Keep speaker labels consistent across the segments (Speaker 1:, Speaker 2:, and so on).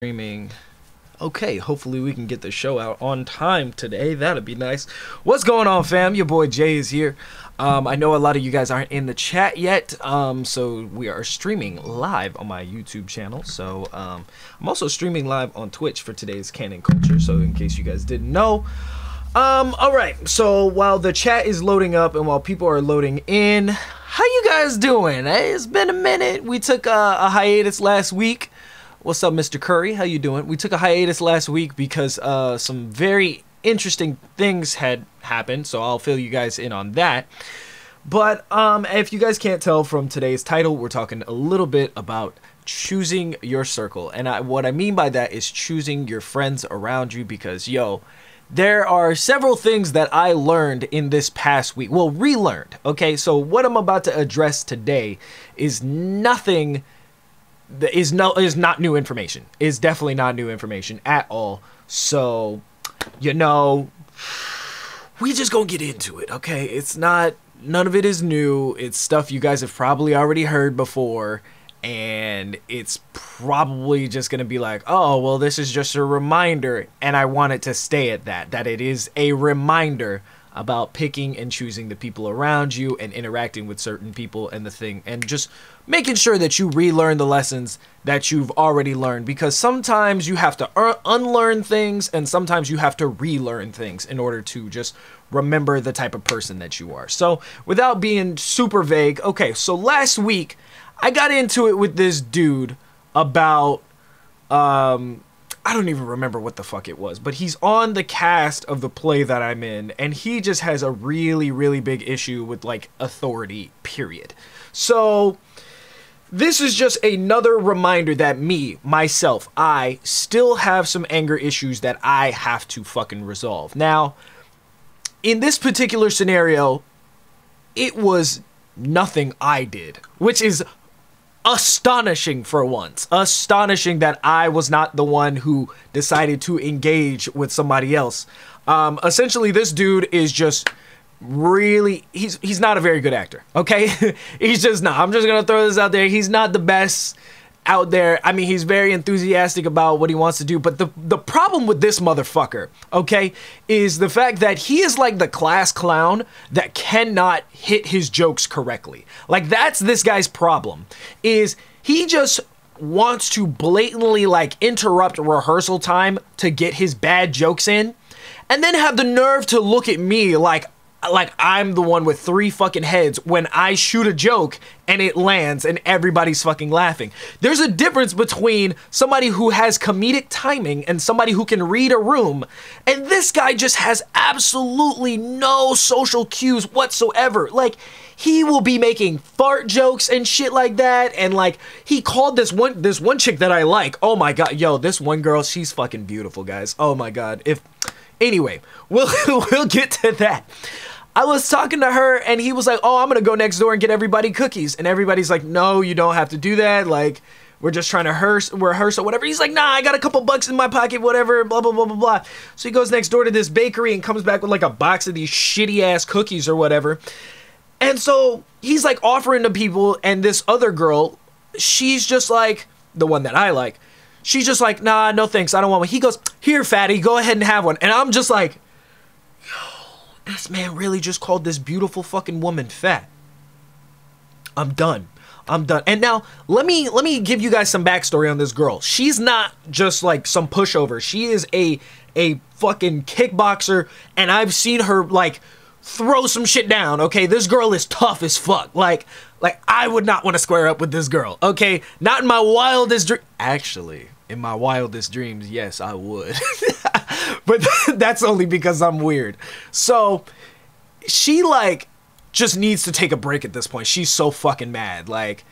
Speaker 1: Streaming. Okay, hopefully we can get the show out on time today. That'd be nice. What's going on, fam? Your boy Jay is here. I know a lot of you guys aren't in the chat yet, so we are streaming live on my YouTube channel. So I'm also streaming live on Twitch for today's Canon culture, so in case you guys didn't know. Alright, so while the chat is loading up and while people are loading in, how you guys doing? Hey, it's been a minute. We took a hiatus last week. What's up, Mr. Curry? How you doing? We took a hiatus last week because some very interesting things had happened, so I'll fill you guys in on that. But if you guys can't tell from today's title, we're talking a little bit about choosing your circle. And what I mean by that is choosing your friends around you because, yo, there are several things that I learned in this past week. Well, relearned, okay? So what I'm about to address today is nothing... is not new information. Is definitely not new information at all. So, you know, we just gonna get into it, okay? It's not, none of it is new. It's stuff you guys have probably already heard before, and it's probably just gonna be like, oh, well, this is just a reminder, and I want it to stay at that it is a reminder about picking and choosing the people around you and interacting with certain people and the thing, and just making sure that you relearn the lessons that you've already learned, because sometimes you have to unlearn things and sometimes you have to relearn things in order to just remember the type of person that you are. So without being super vague, okay, so last week I got into it with this dude about I don't even remember what the fuck it was, but he's on the cast of the play that I'm in, and he just has a really, really big issue with, like, authority, period. So, this is just another reminder that myself, I still have some anger issues that I have to fucking resolve. Now, in this particular scenario, it was nothing I did, which is astonishing for once. Astonishing that I was not the one who decided to engage with somebody else. Essentially, this dude is just really, he's not a very good actor, okay? He's just not. I'm just gonna throw this out there. He's not the best out there. I mean, he's very enthusiastic about what he wants to do, but the problem with this motherfucker, okay, is the fact that he is like the class clown that cannot hit his jokes correctly. Like, that's this guy's problem, is he just wants to blatantly, like, interrupt rehearsal time to get his bad jokes in, and then have the nerve to look at me like I'm the one with 3 fucking heads when I shoot a joke and it lands and everybody's fucking laughing. There's a difference between somebody who has comedic timing and somebody who can read a room, and this guy just has absolutely no social cues whatsoever. Like, he will be making fart jokes and shit like that, and like, he called this one chick that I like. Oh my god, yo, this one girl, she's fucking beautiful, guys. Oh my god. Anyway, we'll get to that. I was talking to her and he was like, oh, I'm gonna go next door and get everybody cookies. And everybody's like, no, you don't have to do that. Like, we're just trying to rehearse or whatever. He's like, nah, I got a couple bucks in my pocket, whatever, blah, blah, blah, blah, blah. So he goes next door to this bakery and comes back with like a box of these shitty ass cookies or whatever. And so he's like offering to people, and this other girl, she's just like, the one that I like, she's just like, nah, no thanks, I don't want one. He goes, here, fatty, go ahead and have one. And I'm just like, this man really just called this beautiful fucking woman fat. I'm done. I'm done. And now, let me give you guys some backstory on this girl. She's not just like some pushover. She is a fucking kickboxer, and I've seen her like throw some shit down, okay? This girl is tough as fuck. Like I would not want to square up with this girl, okay? Not in my wildest dreams. Actually, in my wildest dreams, yes, I would. But that's only because I'm weird. So, she, like, just needs to take a break at this point. She's so fucking mad, like,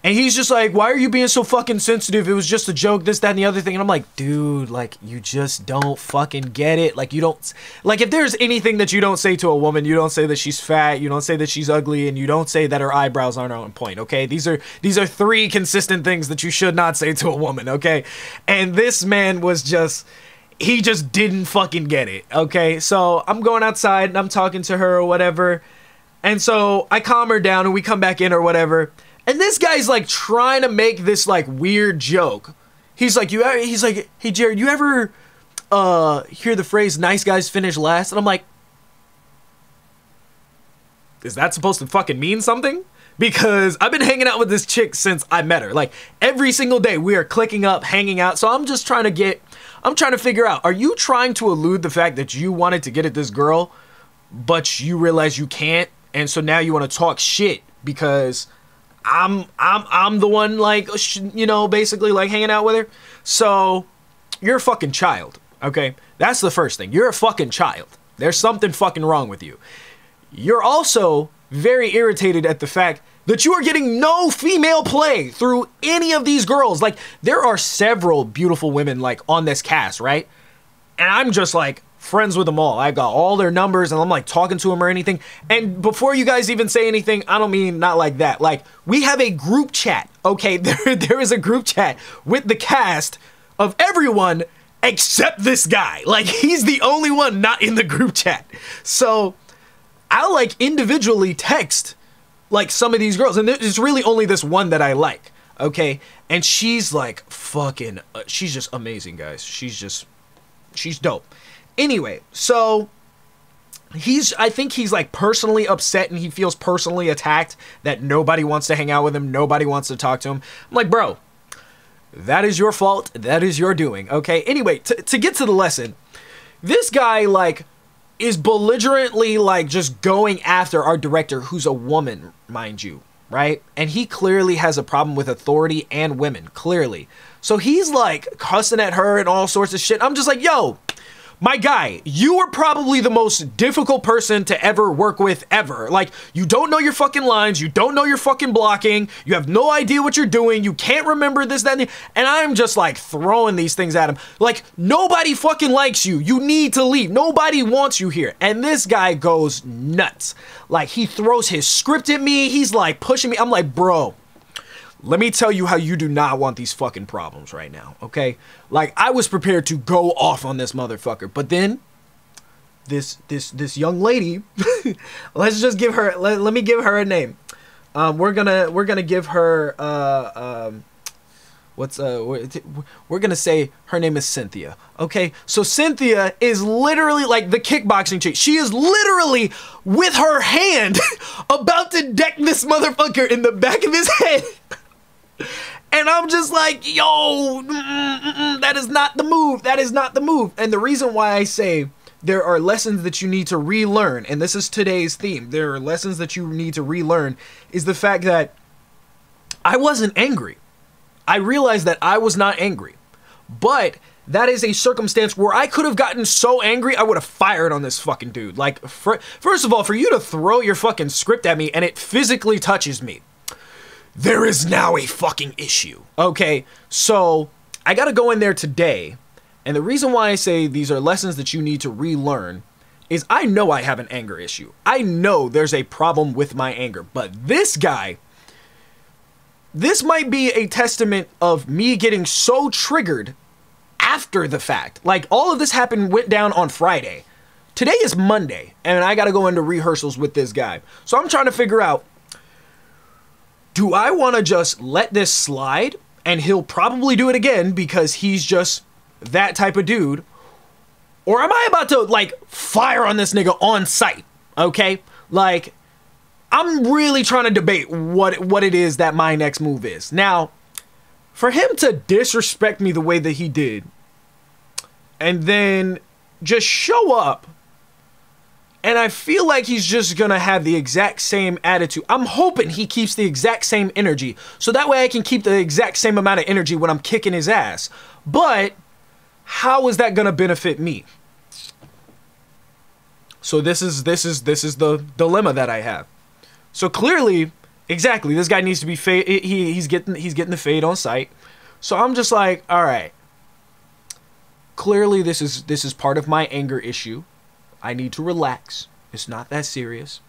Speaker 1: and he's just like, why are you being so fucking sensitive? It was just a joke, this, that, and the other thing. And I'm like, dude, like, you just don't fucking get it. Like, you don't, like, if there's anything that you don't say to a woman, you don't say that she's fat, you don't say that she's ugly, and you don't say that her eyebrows aren't on point, okay? These are 3 consistent things that you should not say to a woman, okay? And this man was just, he just didn't fucking get it, okay? So I'm going outside and I'm talking to her or whatever, and so I calm her down and we come back in or whatever, and this guy's like trying to make this like weird joke. he's like, hey Jared, you ever hear the phrase "nice guys finish last"? And I'm like, is that supposed to fucking mean something? Because I've been hanging out with this chick since I met her. Like, every single day we are clicking up, hanging out. So I'm just trying to figure out, are you trying to elude the fact that you wanted to get at this girl, but you realize you can't, and so now you want to talk shit because I'm the one, like, you know, basically like hanging out with her? So you're a fucking child, okay? That's the first thing. You're a fucking child. There's something fucking wrong with you. You're also very irritated at the fact that you are getting no female play through any of these girls. Like, there are several beautiful women, like, on this cast, right? And I'm just, like, friends with them all. I've got all their numbers, and I'm, like, talking to them or anything. And before you guys even say anything, I don't mean not like that. Like, we have a group chat, okay? There is a group chat with the cast of everyone except this guy. Like, he's the only one not in the group chat. So I'll, like, individually text, like, some of these girls, and there's really only this one that I like, okay? And she's, like, fucking, she's just amazing, guys. She's dope. Anyway, so I think he's, like, personally upset, and he feels personally attacked that nobody wants to hang out with him, nobody wants to talk to him. I'm like, bro, that is your fault, that is your doing, okay? Anyway, to get to the lesson, this guy, like, is belligerently, like, just going after our director, who's a woman, mind you, right? And he clearly has a problem with authority and women, clearly. So he's, like, cussing at her and all sorts of shit. I'm just like, yo, my guy, you are probably the most difficult person to ever work with ever. Like, you don't know your fucking lines, you don't know your fucking blocking, you have no idea what you're doing, you can't remember this, that, and I'm just, like, throwing these things at him. Like, nobody fucking likes you, you need to leave, nobody wants you here. And this guy goes nuts. Like, he throws his script at me, he's, like, pushing me. I'm like, bro, let me tell you how you do not want these fucking problems right now, okay? Like, I was prepared to go off on this motherfucker, but then this young lady, let's just give her, let me give her a name. We're gonna give her we're gonna say her name is Cynthia, okay? So Cynthia is literally, like, the kickboxing chick. She is literally with her hand about to deck this motherfucker in the back of his head. And I'm just like, yo, that is not the move. That is not the move. And the reason why I say there are lessons that you need to relearn, and this is today's theme, there are lessons that you need to relearn, is the fact that I wasn't angry. I realized that I was not angry. But that is a circumstance where I could have gotten so angry, I would have fired on this fucking dude. Like, first of all, for you to throw your fucking script at me and it physically touches me, there is now a fucking issue. Okay, so I gotta go in there today, and the reason why I say these are lessons that you need to relearn is I know I have an anger issue. I know there's a problem with my anger, but this guy, this might be a testament of me getting so triggered after the fact. Like, all of this went down on Friday. Today is Monday, and I gotta go into rehearsals with this guy. So I'm trying to figure out, do I want to just let this slide, and he'll probably do it again because he's just that type of dude? Or am I about to, like, fire on this nigga on sight, okay? Like, I'm really trying to debate what it is that my next move is. Now, for him to disrespect me the way that he did, and then just show up, and I feel like he's just gonna have the exact same attitude. I'm hoping he keeps the exact same energy, so that way I can keep the exact same amount of energy when I'm kicking his ass. But how is that gonna benefit me? So this is the dilemma that I have. So clearly, exactly, this guy needs to be he's getting the fade on sight. So I'm just like, all right. Clearly, this is part of my anger issue. I need to relax. It's not that serious.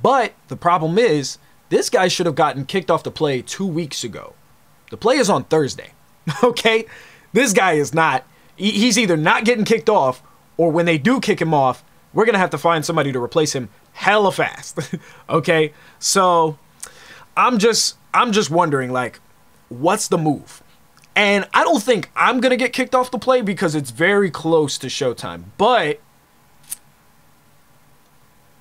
Speaker 1: But the problem is, this guy should have gotten kicked off the play 2 weeks ago. The play is on Thursday. Okay? This guy is not. He's either not getting kicked off, or when they do kick him off, we're going to have to find somebody to replace him hella fast. Okay? So I'm just wondering, like, what's the move? And I don't think I'm going to get kicked off the play because it's very close to showtime. But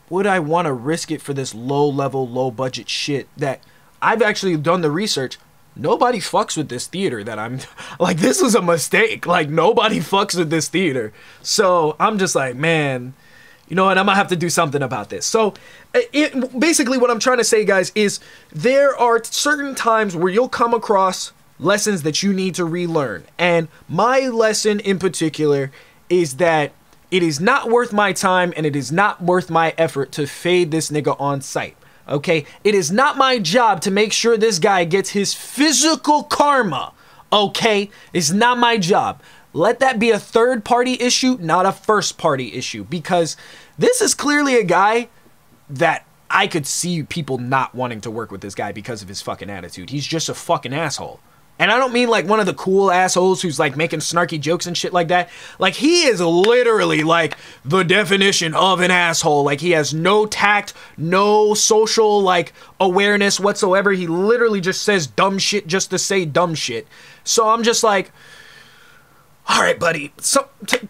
Speaker 1: would I want to risk it for this low-level, low-budget shit that I've actually done the research? Nobody fucks with this theater that I'm... Like, this was a mistake. Like, nobody fucks with this theater. So I'm just like, man, you know what? I'm going to have to do something about this. So basically what I'm trying to say, guys, is there are certain times where you'll come across lessons that you need to relearn. And my lesson in particular is that it is not worth my time and it is not worth my effort to fade this nigga on sight. Okay? It is not my job to make sure this guy gets his physical karma. Okay? It's not my job. Let that be a third-party issue, not a first-party issue. Because this is clearly a guy that I could see people not wanting to work with this guy because of his fucking attitude. He's just a fucking asshole. And I don't mean like one of the cool assholes who's like making snarky jokes and shit like that. Like, he is literally like the definition of an asshole. Like, he has no tact, no social like awareness whatsoever. He literally just says dumb shit just to say dumb shit. So I'm just like, all right, buddy,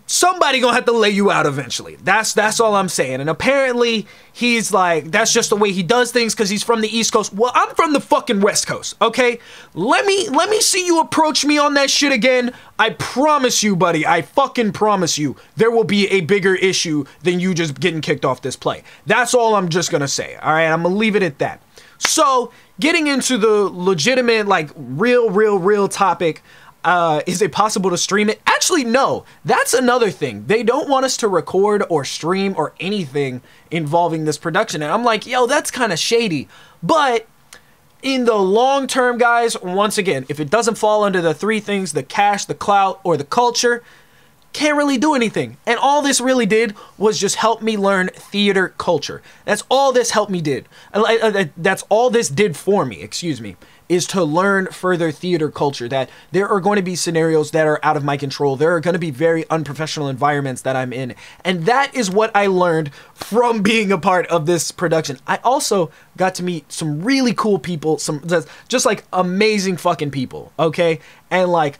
Speaker 1: somebody gonna have to lay you out eventually. That's all I'm saying. And apparently he's like, that's just the way he does things because he's from the East Coast. Well, I'm from the fucking West Coast, okay? Let me see you approach me on that shit again. I promise you, buddy, I fucking promise you, there will be a bigger issue than you just getting kicked off this play. That's all I'm just gonna say, all right? I'm gonna leave it at that. So, getting into the legitimate, like, real topic, is it possible to stream it? Actually, no. That's another thing. They don't want us to record or stream or anything involving this production. And I'm like, yo, that's kind of shady. But in the long term, guys, once again, if it doesn't fall under the three things, the cash, the clout, or the culture, can't really do anything. And all this really did was just help me learn theater culture. That's all this helped me did. That's all this did for me, excuse me, is to learn further theater culture, that there are going to be scenarios that are out of my control. There are going to be very unprofessional environments that I'm in. And that is what I learned from being a part of this production. I also got to meet some really cool people, some just like amazing fucking people, okay? And like,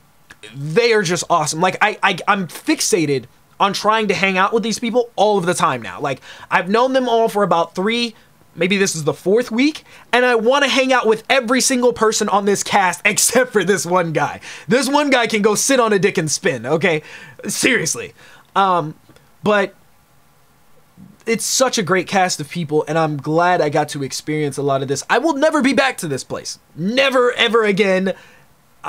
Speaker 1: they are just awesome. Like, I'm fixated on trying to hang out with these people all of the time now. Like, I've known them all for about 3, maybe this is the 4th week, and I want to hang out with every single person on this cast except for this one guy. This one guy can go sit on a dick and spin, okay? Seriously. But it's such a great cast of people, and I'm glad I got to experience a lot of this. I will never be back to this place. Never, ever again.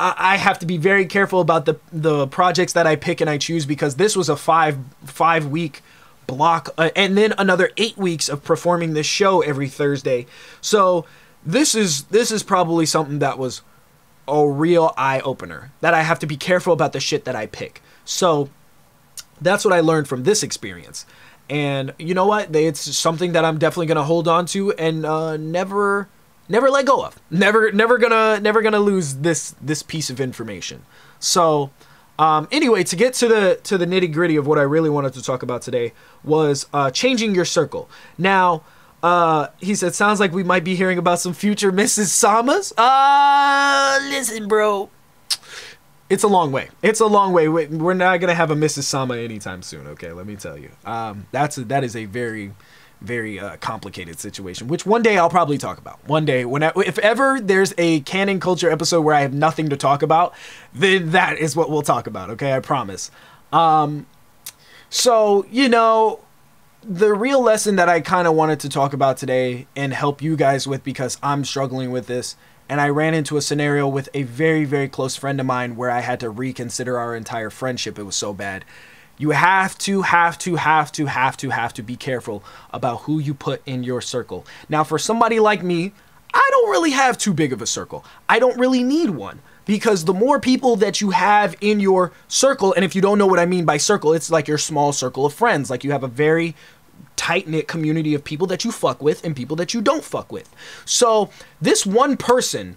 Speaker 1: I have to be very careful about the projects that I pick and I choose, because this was a five week block, and then another 8 weeks of performing this show every Thursday. So this is probably something that was a real eye-opener, that I have to be careful about the shit that I pick. So that's what I learned from this experience. And you know what? It's something that I'm definitely gonna hold on to and never let go of. Never gonna lose this piece of information. So anyway, to get to the nitty gritty of what I really wanted to talk about today was changing your circle. Now, he said, sounds like we might be hearing about some future Mrs. Samas. Listen, bro. It's a long way. It's a long way. We're not going to have a Mrs. Sama anytime soon, okay? Let me tell you. That is a very, very complicated situation, which one day I'll probably talk about. One day, if ever there's a canon culture episode where I have nothing to talk about, then that is what we'll talk about, okay? I promise. So, you know, the real lesson that I kind of wanted to talk about today and help you guys with, because I'm struggling with this, and I ran into a scenario with a very, very close friend of mine where I had to reconsider our entire friendship. It was so bad. You have to be careful about who you put in your circle. Now, for somebody like me, I don't really have too big of a circle. I don't really need one, because the more people that you have in your circle, and if you don't know what I mean by circle, it's like your small circle of friends. Like, you have a very tight-knit community of people that you fuck with and people that you don't fuck with. So this one person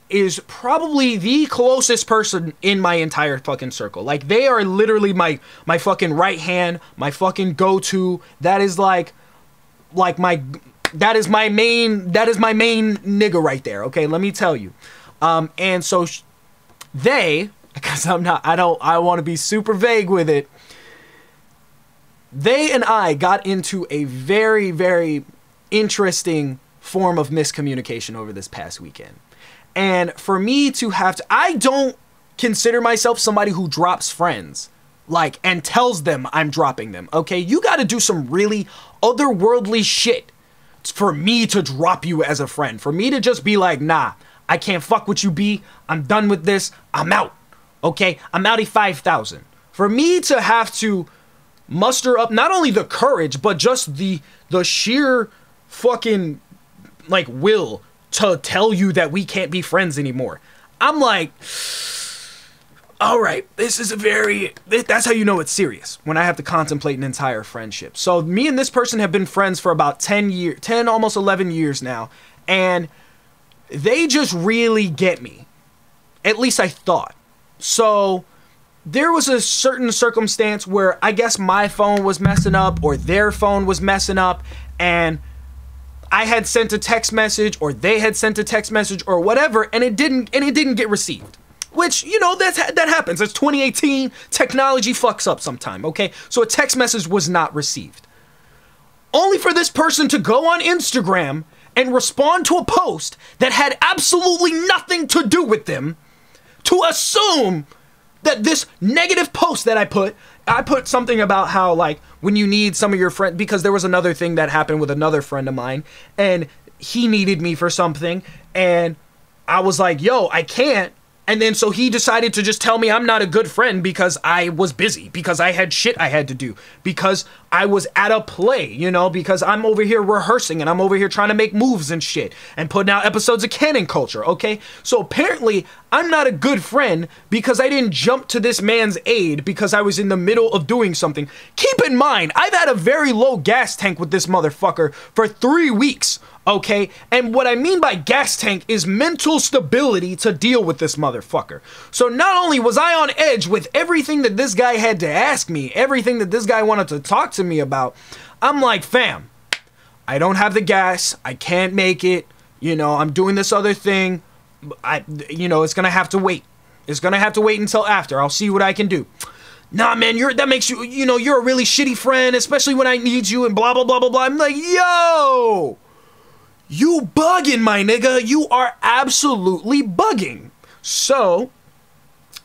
Speaker 1: is probably the closest person in my entire fucking circle. Like, they are literally my fucking right hand, my fucking go-to. That is like that is my main nigga right there, okay? Let me tell you. And so because I want to be super vague with it. They and I got into a very, very interesting form of miscommunication over this past weekend. And for me to have to, I don't consider myself somebody who drops friends, like, and tells them I'm dropping them, okay? You got to do some really otherworldly shit for me to drop you as a friend. For me to just be like, nah, I can't fuck with you, B. I'm done with this. I'm out, okay? I'm outie 5,000. For me to have to muster up not only the courage, but just the sheer fucking, like, will to tell you that we can't be friends anymore. I'm like, all right, this is that's how you know it's serious, when I have to contemplate an entire friendship. So me and this person have been friends for about 10, almost 11 years now, and they just really get me. At least I thought. So there was a certain circumstance where I guess my phone was messing up or their phone was messing up, and I had sent a text message or they had sent a text message or whatever, and it didn't get received. Which, you know, that happens. It's 2018. Technology fucks up sometime, okay? So a text message was not received. Only for this person to go on Instagram and respond to a post that had absolutely nothing to do with them, to assume that this negative post that I put something about how, like, when you need some of your friends, because there was another thing that happened with another friend of mine, and he needed me for something, and I was like, yo, I can't. And then so he decided to just tell me I'm not a good friend because I was busy, because I had shit I had to do, because I was at a play, you know, because I'm over here rehearsing and I'm over here trying to make moves and shit and putting out episodes of Canon culture, okay? So apparently I'm not a good friend because I didn't jump to this man's aid because I was in the middle of doing something. Keep in mind, I've had a very low gas tank with this motherfucker for 3 weeks. Okay, and what I mean by gas tank is mental stability to deal with this motherfucker. So not only was I on edge with everything that this guy had to ask me, everything that this guy wanted to talk to me about, I'm like, fam, I don't have the gas, I can't make it, you know, I'm doing this other thing, it's gonna have to wait. It's gonna have to wait until after, I'll see what I can do. Nah, man, that makes you, you're a really shitty friend, especially when I need you and blah, blah, blah, blah, blah. I'm like, yo! You bugging, my nigga. You are absolutely bugging. So,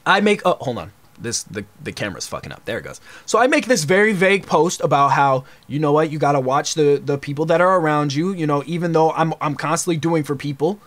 Speaker 1: I make... Oh, hold on. The camera's fucking up. There it goes. So, I make this very vague post about how, you know what, you gotta watch the people that are around you. You know, even though I'm constantly doing for people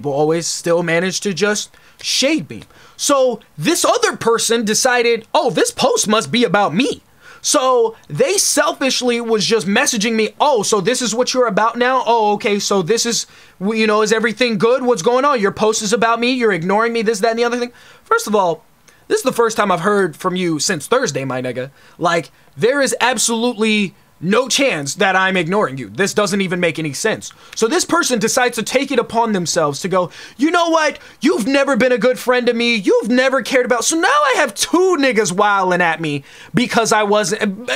Speaker 1: always still manage to just shade me. So, this other person decided, oh, this post must be about me. So they selfishly was just messaging me, oh, so this is what you're about now? Oh, okay, so this is, is everything good? What's going on? Your post is about me? You're ignoring me, this, that, and the other thing? First of all, this is the first time I've heard from you since Thursday, my nigga. Like, there is absolutely no chance that I'm ignoring you. This doesn't even make any sense. So this person decides to take it upon themselves to go, you know what? You've never been a good friend to me. You've never cared about. So now I have 2 niggas wilding at me because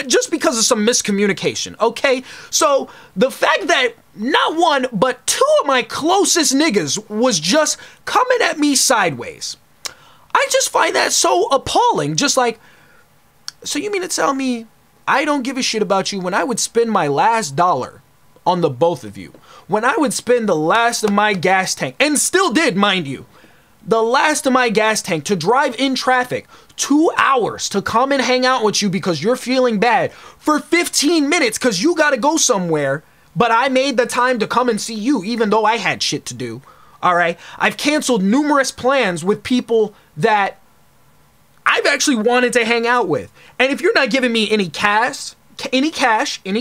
Speaker 1: just because of some miscommunication. Okay. So the fact that not 1, but 2 of my closest niggas was just coming at me sideways. I just find that so appalling. Just like, so you mean to tell me I don't give a shit about you when I would spend my last dollar on the both of you? When I would spend the last of my gas tank, and still did, mind you, the last of my gas tank to drive in traffic 2 hours to come and hang out with you because you're feeling bad for 15 minutes because you got to go somewhere, but I made the time to come and see you even though I had shit to do. All right. I've canceled numerous plans with people that I've actually wanted to hang out with. And if you're not giving me any cash, any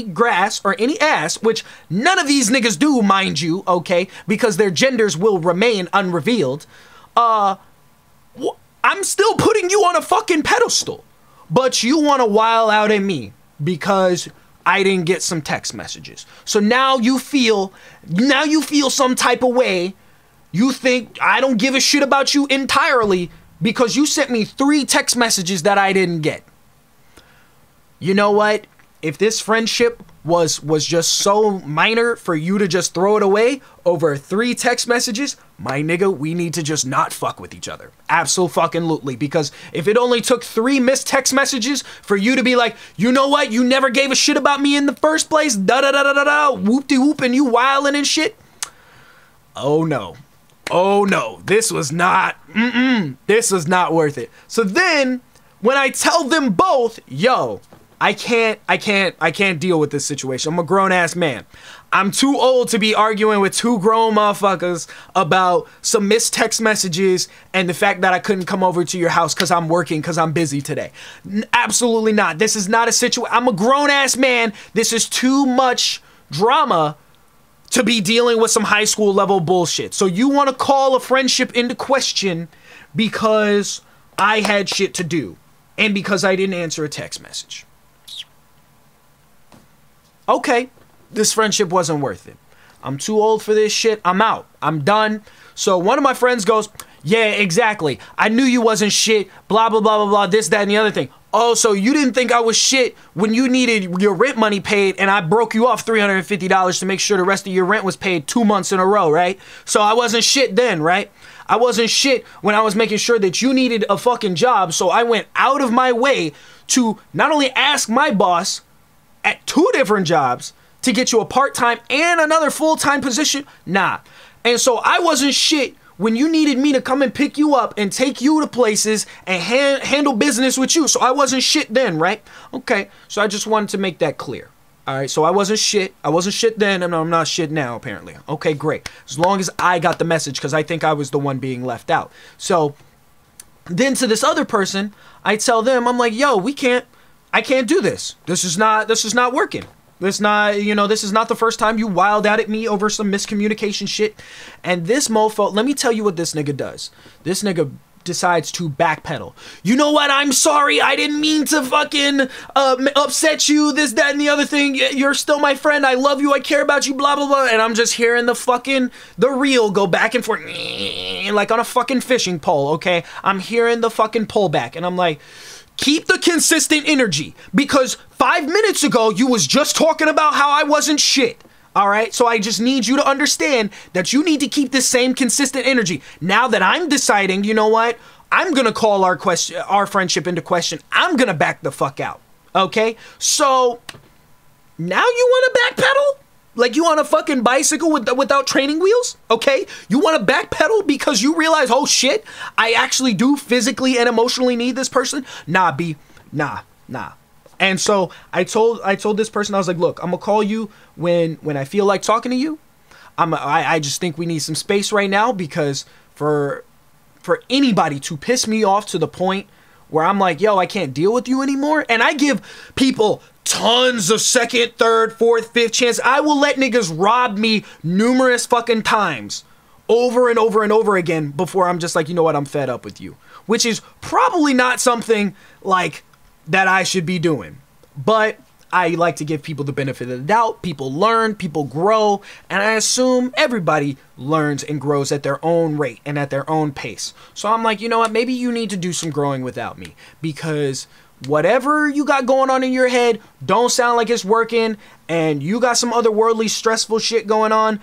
Speaker 1: grass, or any ass, which none of these niggas do, mind you, okay, because their genders will remain unrevealed, I'm still putting you on a fucking pedestal. But you want to wild out at me because I didn't get some text messages. So now you feel some type of way. You think I don't give a shit about you entirely because you sent me 3 text messages that I didn't get. You know what? if this friendship was just so minor for you to just throw it away over 3 text messages, my nigga, we need to just not fuck with each other. Absolutely. Because if it only took 3 missed text messages for you to be like, you know what, you never gave a shit about me in the first place, da-da-da-da-da-da, whoop-de-whoop, and you wildin' and shit. Oh no. Oh no. This was not, this was not worth it. So then, when I tell them both, yo, I can't deal with this situation. I'm a grown-ass man. I'm too old to be arguing with 2 grown motherfuckers about some missed text messages and the fact that I couldn't come over to your house because I'm working, because I'm busy today. Absolutely not. This is not a situation. I'm a grown-ass man. This is too much drama to be dealing with some high school level bullshit. So you want to call a friendship into question because I had shit to do and because I didn't answer a text message. Okay, this friendship wasn't worth it. I'm too old for this shit. I'm out. I'm done. So one of my friends goes, yeah, exactly. I knew you wasn't shit. Blah, blah, blah, blah, blah. This, that, and the other thing. Oh, so you didn't think I was shit when you needed your rent money paid and I broke you off $350 to make sure the rest of your rent was paid 2 months in a row, right? So I wasn't shit then, right? I wasn't shit when I was making sure that you needed a fucking job. So I went out of my way to not only ask my boss at 2 different jobs to get you a part-time and another full-time position. Nah. And so I wasn't shit when you needed me to come and pick you up and take you to places and handle business with you. So I wasn't shit then, right? Okay. So I just wanted to make that clear. All right. So I wasn't shit. I wasn't shit then, and I'm not shit now, apparently. Okay, great. As long as I got the message, because I think I was the one being left out. So then to this other person, I tell them, I'm like, yo, I can't do this. This is not working. This is not the first time you wild out at me over some miscommunication shit. And this mofo, let me tell you what this nigga does. This nigga decides to backpedal. You know what? I'm sorry. I didn't mean to fucking upset you. This, that, and the other thing. You're still my friend. I love you. I care about you. Blah, blah, blah. And I'm just hearing the reel go back and forth like on a fucking fishing pole, okay? I'm hearing the fucking pullback. And I'm like, keep the consistent energy, because 5 minutes ago you was just talking about how I wasn't shit. All right, so I just need you to understand that you need to keep this same consistent energy. Now that I'm deciding, you know what, I'm gonna call our friendship into question. I'm gonna back the fuck out. Okay, so now you want to backpedal? Like you on a fucking bicycle without training wheels? Okay, you want to backpedal because you realize, oh shit, I actually do physically and emotionally need this person? Nah, B, nah. And so I told this person, I was like, look, I'm gonna call you when I feel like talking to you. I just think we need some space right now, because for anybody to piss me off to the point where I'm like, yo, I can't deal with you anymore. And I give people tons of second, third, fourth, fifth chance. I will let niggas rob me numerous fucking times over and over and over again before I'm just like, you know what, I'm fed up with you. Which is probably not something like that I should be doing. But I like to give people the benefit of the doubt. People learn, people grow, and I assume everybody learns and grows at their own rate and at their own pace. So I'm like, you know what, maybe you need to do some growing without me, because whatever you got going on in your head don't sound like it's working, and you got some otherworldly stressful shit going on.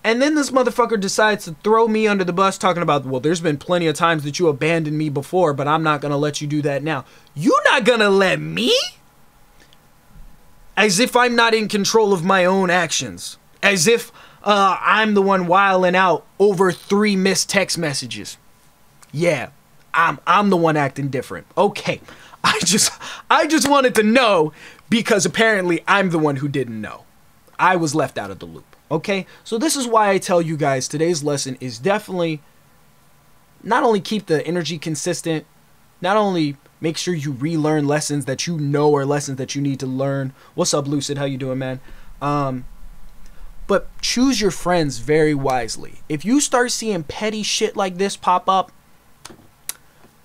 Speaker 1: And then this motherfucker decides to throw me under the bus talking about, well, there's been plenty of times that you abandoned me before, but I'm not gonna let you do that now. You not gonna let me? As if I'm not in control of my own actions. As if I'm the one wilding out over 3 missed text messages. Yeah, I'm the one acting different. Okay, I just wanted to know, because apparently I'm the one who didn't know. I was left out of the loop. Okay, so this is why I tell you guys today's lesson is definitely not only keep the energy consistent, not only make sure you relearn lessons that you know are lessons that you need to learn. What's up, Lucid? How you doing, man? But choose your friends very wisely. If you start seeing petty shit like this pop up,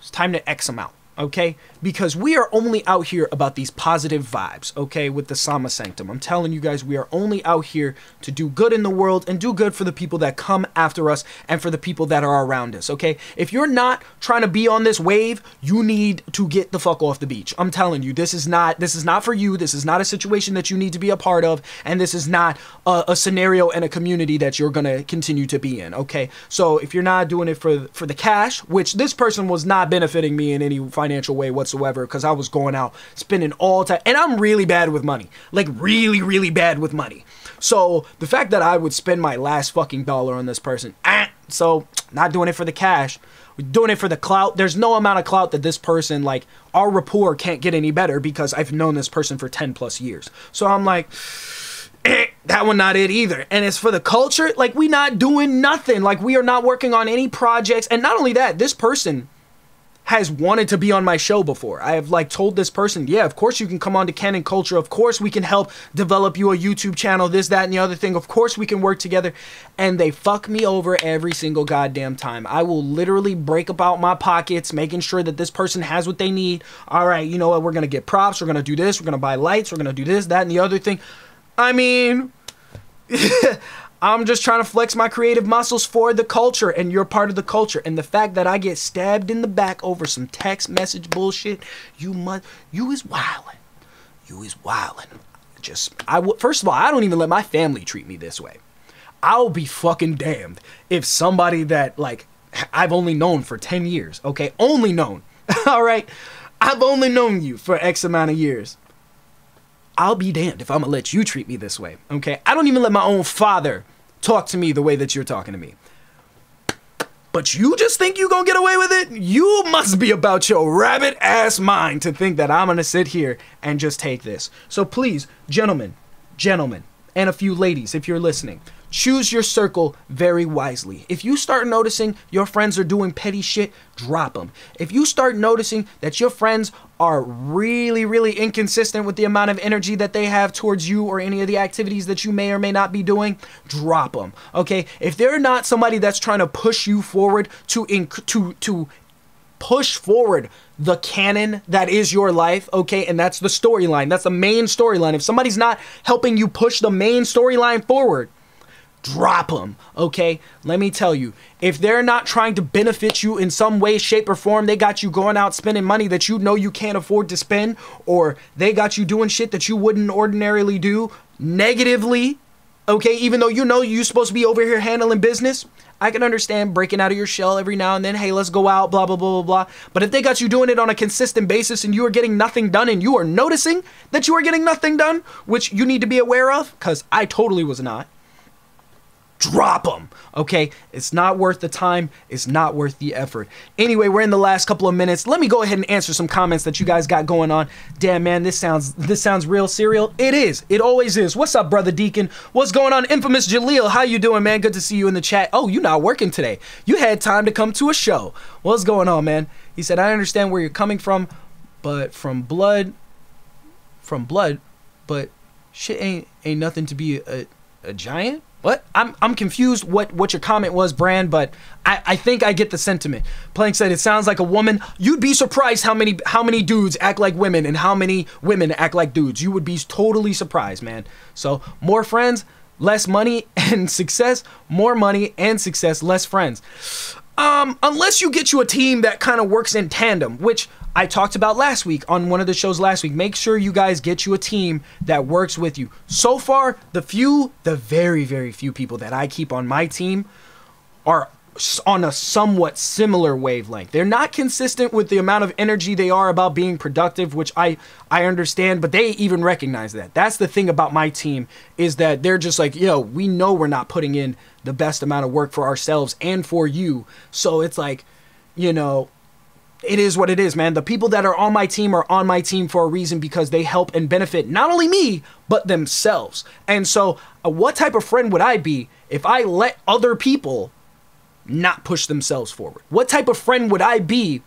Speaker 1: it's time to X them out. okay? Because we are only out here about these positive vibes, okay, with the Sama Sanctum. I'm telling you guys, we are only out here to do good in the world and do good for the people that come after us and for the people that are around us, okay? If you're not trying to be on this wave, you need to get the fuck off the beach. I'm telling you, this is not for you. This is not a situation that you need to be a part of, and this is not a scenario and a community that you're gonna continue to be in, okay? So if you're not doing it for the cash, which this person was not benefiting me in any financial way whatsoever, because I was going out spending all time, and I'm really bad with money, like really, really bad with money. So the fact that I would spend my last fucking dollar on this person, so not doing it for the cash, we're doing it for the clout. There's no amount of clout that this person, like, our rapport can't get any better because I've known this person for 10 plus years. So I'm like, that one not it either. And as for the culture, like, we not doing nothing. Like, we are not working on any projects. And not only that, this person has wanted to be on my show before. I have, like, told this person, yeah, of course you can come on to Canon Culture. Of course we can help develop you a YouTube channel, this, that, and the other thing. Of course we can work together. And they fuck me over every single goddamn time. I will literally break about my pockets, making sure that this person has what they need. All right, you know what? We're going to get props. We're going to do this. We're going to buy lights. We're going to do this, that, and the other thing. I mean, I'm just trying to flex my creative muscles for the culture, and you're part of the culture. And the fact that I get stabbed in the back over some text message bullshit, you is wildin'. You is wildin'. First of all, I don't even let my family treat me this way. I'll be fucking damned if somebody that, like, I've only known for 10 years, okay? Only known, all right? I've only known you for X amount of years. I'll be damned if I'm gonna let you treat me this way, okay? I don't even let my own father talk to me the way that you're talking to me. But you just think you gonna get away with it? You must be about your rabbit ass mind to think that I'm gonna sit here and just take this. So please, gentlemen, and a few ladies, if you're listening, choose your circle very wisely. If you start noticing your friends are doing petty shit, drop them. If you start noticing that your friends are really, really inconsistent with the amount of energy that they have towards you or any of the activities that you may or may not be doing, drop them, okay? If they're not somebody that's trying to push you forward to push forward the canon that is your life, okay? And that's the storyline. That's the main storyline. If somebody's not helping you push the main storyline forward, drop them, okay? Let me tell you, if they're not trying to benefit you in some way, shape, or form, they got you going out spending money that you know you can't afford to spend, or they got you doing shit that you wouldn't ordinarily do negatively, okay? Even though you know you're supposed to be over here handling business, I can understand breaking out of your shell every now and then. Hey, let's go out, blah, blah, blah, blah, blah. But if they got you doing it on a consistent basis and you are getting nothing done and you are noticing that you are getting nothing done, which you need to be aware of, because I totally was not, drop them, okay? It's not worth the time. It's not worth the effort. Anyway, we're in the last couple of minutes. Let me go ahead and answer some comments that you guys got going on. Damn, man, this sounds real serial. It is. It always is. What's up, Brother Deacon? What's going on, Infamous Jaleel? How you doing, man? Good to see you in the chat. Oh, you not working today. You had time to come to a show. What's going on, man? He said, I understand where you're coming from, but from blood, but shit ain't nothing to be a giant. What? I'm confused what your comment was, Brand, but I think I get the sentiment. Plank said it sounds like a woman. You'd be surprised how many dudes act like women and how many women act like dudes. You would be totally surprised, man. So more friends, less money and success. More money and success, less friends. Unless you get you a team that kind of works in tandem, which I talked about last week on one of the shows last week. Make sure you guys get you a team that works with you. So far, the very, very few people that I keep on my team are on a somewhat similar wavelength. They're not consistent with the amount of energy they are about being productive, which I understand, but they even recognize that. That's the thing about my team, is that they're just like, yo, we know we're not putting in the best amount of work for ourselves and for you. So it's like, you know, it is what it is, man. The people that are on my team for a reason, because they help and benefit not only me, but themselves. And so what type of friend would I be if I let other people not push themselves forward? What type of friend would I be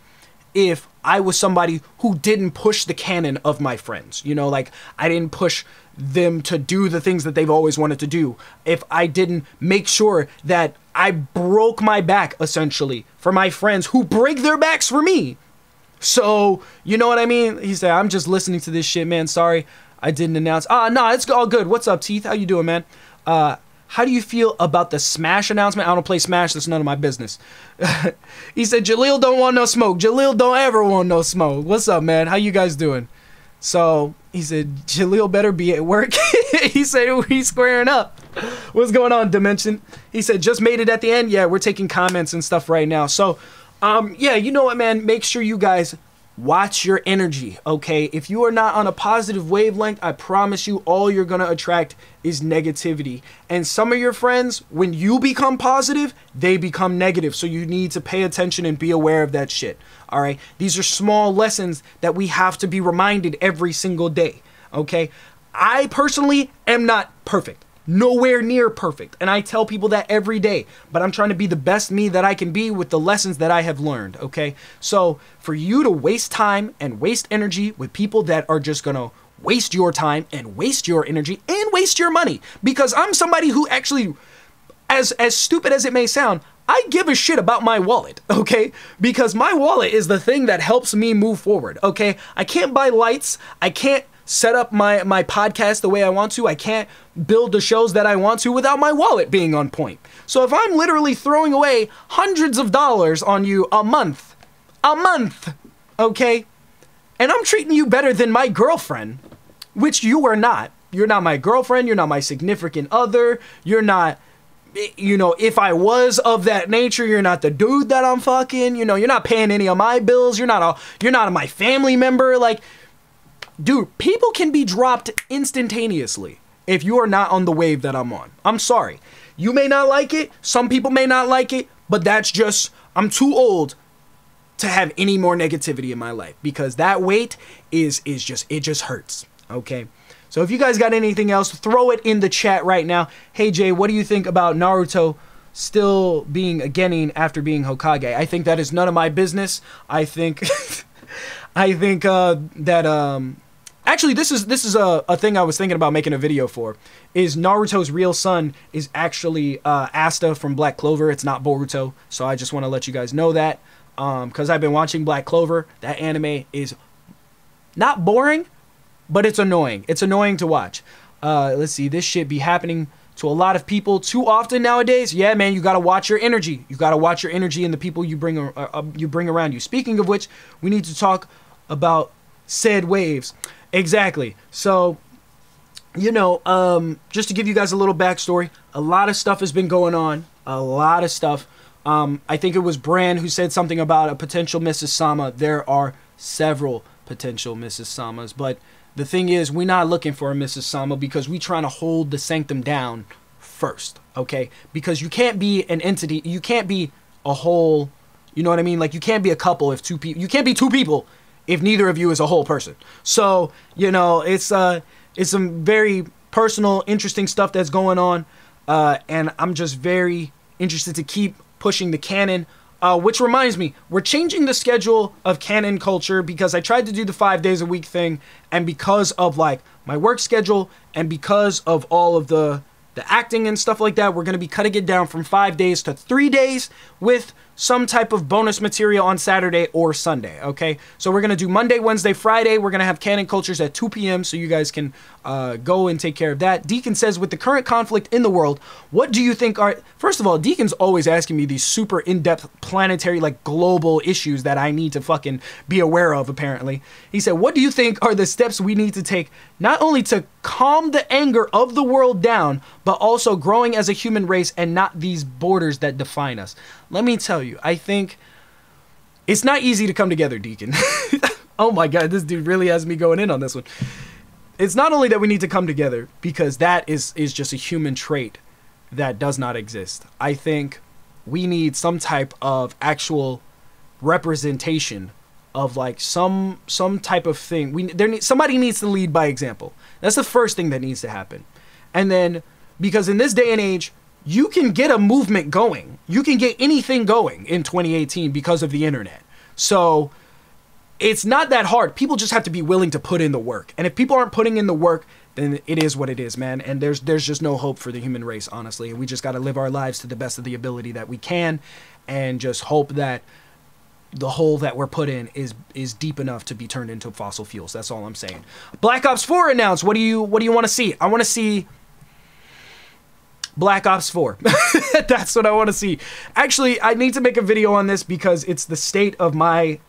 Speaker 1: if I was somebody who didn't push the canon of my friends? You know, like, I didn't push them to do the things that they've always wanted to do. If I didn't make sure that I broke my back, essentially, for my friends who break their backs for me. So, you know what I mean? He said, I'm just listening to this shit, man. Sorry, I didn't announce. No, it's all good. What's up, Teeth? How you doing, man? How do you feel about the Smash announcement? I don't play Smash. That's none of my business. He said, Jaleel don't want no smoke. Jaleel don't ever want no smoke. What's up, man? How you guys doing? So, he said, Jaleel better be at work. He said, he's squaring up. What's going on, Dimension? He said, just made it at the end. Yeah, we're taking comments and stuff right now. So, yeah, you know what, man? Make sure you guys watch your energy, okay? If you are not on a positive wavelength, I promise you all you're gonna attract is negativity. And some of your friends, when you become positive, they become negative. So you need to pay attention and be aware of that shit, all right? These are small lessons that we have to be reminded every single day, okay? I personally am not perfect. Nowhere near perfect. And I tell people that every day, but I'm trying to be the best me that I can be with the lessons that I have learned, okay? So for you to waste time and waste energy with people that are just gonna waste your time and waste your energy and waste your money, because I'm somebody who actually, as stupid as it may sound, I give a shit about my wallet, okay? Because my wallet is the thing that helps me move forward, okay? I can't buy lights. I can't set up my podcast the way I want to. I can't build the shows that I want to without my wallet being on point. So if I'm literally throwing away hundreds of dollars on you a month, okay? And I'm treating you better than my girlfriend, which you are not. You're not my girlfriend. You're not my significant other. You're not, you know, if I was of that nature, you're not the dude that I'm fucking. You know, you're not paying any of my bills. You're not my family member. Like, dude, people can be dropped instantaneously if you are not on the wave that I'm on. I'm sorry. You may not like it. Some people may not like it. But that's just, I'm too old to have any more negativity in my life. Because that weight is just, it just hurts. Okay? So if you guys got anything else, throw it in the chat right now. Hey, Jay, what do you think about Naruto still being a genin after being Hokage? I think that is none of my business. I think... Actually, this is a thing I was thinking about making a video for. Is Naruto's real son is actually Asta from Black Clover. It's not Boruto. So I just want to let you guys know that. Because I've been watching Black Clover. That anime is not boring, but it's annoying. It's annoying to watch. Let's see. This shit be happening to a lot of people too often nowadays. Yeah, man, you got to watch your energy. You got to watch your energy and the people you bring around you. Speaking of which, we need to talk about said waves. Exactly. So, you know, just to give you guys a little backstory, a lot of stuff has been going on. A lot of stuff. I think it was Brand who said something about a potential Mrs. Sama. There are several potential Mrs. Samas, but the thing is, we're not looking for a Mrs. Sama because we're trying to hold the sanctum down first, okay? Because you can't be an entity. You can't be a whole, you know what I mean? Like, you can't be a couple if two people, you can't be two people if neither of you is a whole person. So, you know, it's some very personal, interesting stuff that's going on. And I'm just very interested to keep pushing the canon. Which reminds me, we're changing the schedule of canon culture because I tried to do the 5 days a week thing. And because of like my work schedule and because of all of the acting and stuff like that, we're going to be cutting it down from 5 days to 3 days with some type of bonus material on Saturday or Sunday, okay? So we're going to do Monday, Wednesday, Friday. We're going to have Canon Cultures at 2 p.m. so you guys can go and take care of that. Deacon says, with the current conflict in the world, what do you think are... First of all, Deacon's always asking me these super in-depth planetary, like, global issues that I need to fucking be aware of, apparently. He said, what do you think are the steps we need to take not only to calm the anger of the world down, but also growing as a human race and not these borders that define us? Let me tell you, I think it's not easy to come together, Deacon. Oh my God, this dude really has me going in on this one. It's not only that we need to come together, because that is just a human trait that does not exist. I think we need some type of actual representation of like some type of thing. Somebody needs to lead by example. That's the first thing that needs to happen. And then, because in this day and age, you can get a movement going. You can get anything going in 2018 because of the internet. So it's not that hard. People just have to be willing to put in the work. And if people aren't putting in the work, then it is what it is, man. And there's just no hope for the human race, honestly. And we just got to live our lives to the best of the ability that we can and just hope that the hole that we're put in is deep enough to be turned into fossil fuels. That's all I'm saying. Black Ops 4 announced. What do you want to see? I want to see Black Ops 4. That's what I want to see. Actually, I need to make a video on this because it's the state of my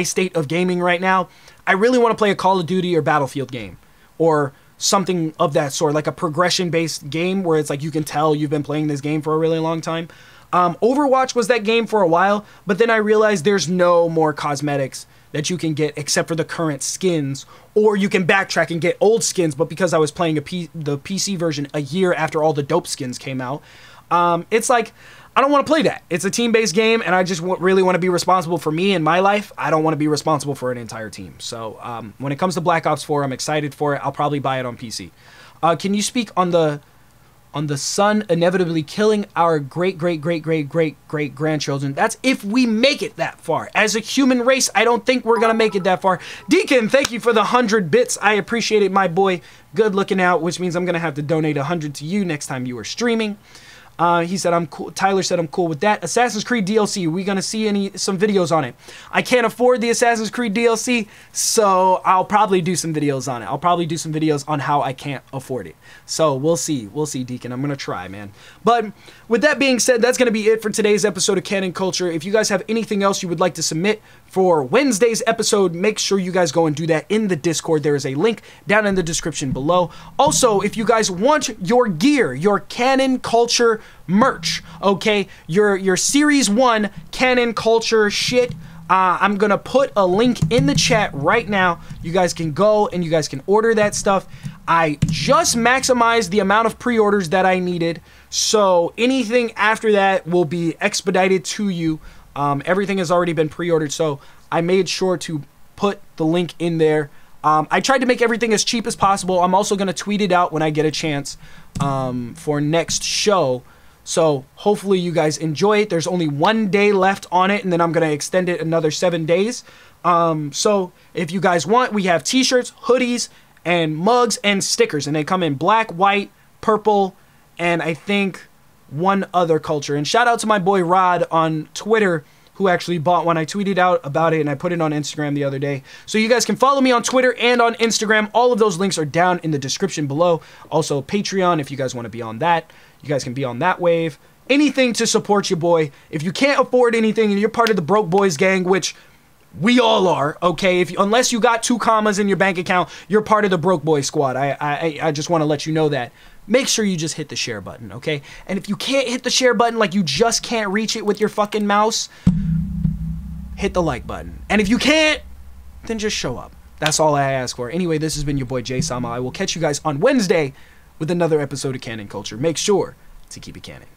Speaker 1: state of gaming right now. I really want to play a Call of Duty or Battlefield game or something of that sort, like a progression-based game where it's like you can tell you've been playing this game for a really long time. Overwatch was that game for a while, but then I realized there's no more cosmetics that you can get except for the current skins, or you can backtrack and get old skins, but because I was playing the PC version a year after all the dope skins came out, it's like, I don't want to play that. It's a team-based game, and I just really want to be responsible for me and my life. I don't want to be responsible for an entire team. So when it comes to Black Ops 4, I'm excited for it. I'll probably buy it on PC. Can you speak on the sun inevitably killing our great-great-great-great-great-great-grandchildren? That's if we make it that far. As a human race, I don't think we're going to make it that far. Deacon, thank you for the 100 bits. I appreciate it, my boy. Good looking out, which means I'm going to have to donate 100 to you next time you are streaming. He said, I'm cool. Tyler said, I'm cool with that. Assassin's Creed DLC. We going to see some videos on it? I can't afford the Assassin's Creed DLC, so I'll probably do some videos on it. I'll probably do some videos on how I can't afford it. So we'll see. We'll see, Deacon. I'm going to try, man. But with that being said, that's going to be it for today's episode of Canon Culture. If you guys have anything else you would like to submit for Wednesday's episode, make sure you guys go and do that in the Discord. There is a link down in the description below. Also, if you guys want your gear, your Canon Culture merch, okay, your Series 1 Canon Culture shit, I'm gonna put a link in the chat right now. You guys can go and you guys can order that stuff. I just maximized the amount of pre-orders that I needed, so anything after that will be expedited to you. Everything has already been pre-ordered, so I made sure to put the link in there. I tried to make everything as cheap as possible. I'm also going to tweet it out when I get a chance for next show. So hopefully you guys enjoy it. There's only 1 day left on it, and then I'm going to extend it another 7 days. So if you guys want, we have t-shirts, hoodies, and mugs and stickers. And they come in black, white, purple, and I think one other culture. And shout out to my boy Rod on Twitter, who actually bought one. I tweeted out about it and I put it on Instagram the other day. So you guys can follow me on Twitter and on Instagram. All of those links are down in the description below. Also Patreon, if you guys want to be on that. You guys can be on that wave. Anything to support your boy. If you can't afford anything and you're part of the broke boys gang, which we all are, okay? Unless you got 2 commas in your bank account, you're part of the broke boy squad. I just want to let you know that. Make sure you just hit the share button, okay? And if you can't hit the share button, like you just can't reach it with your fucking mouse, hit the like button. And if you can't, then just show up. That's all I ask for. Anyway, this has been your boy JustJaySama. I will catch you guys on Wednesday with another episode of Canon Culture. Make sure to keep it canon.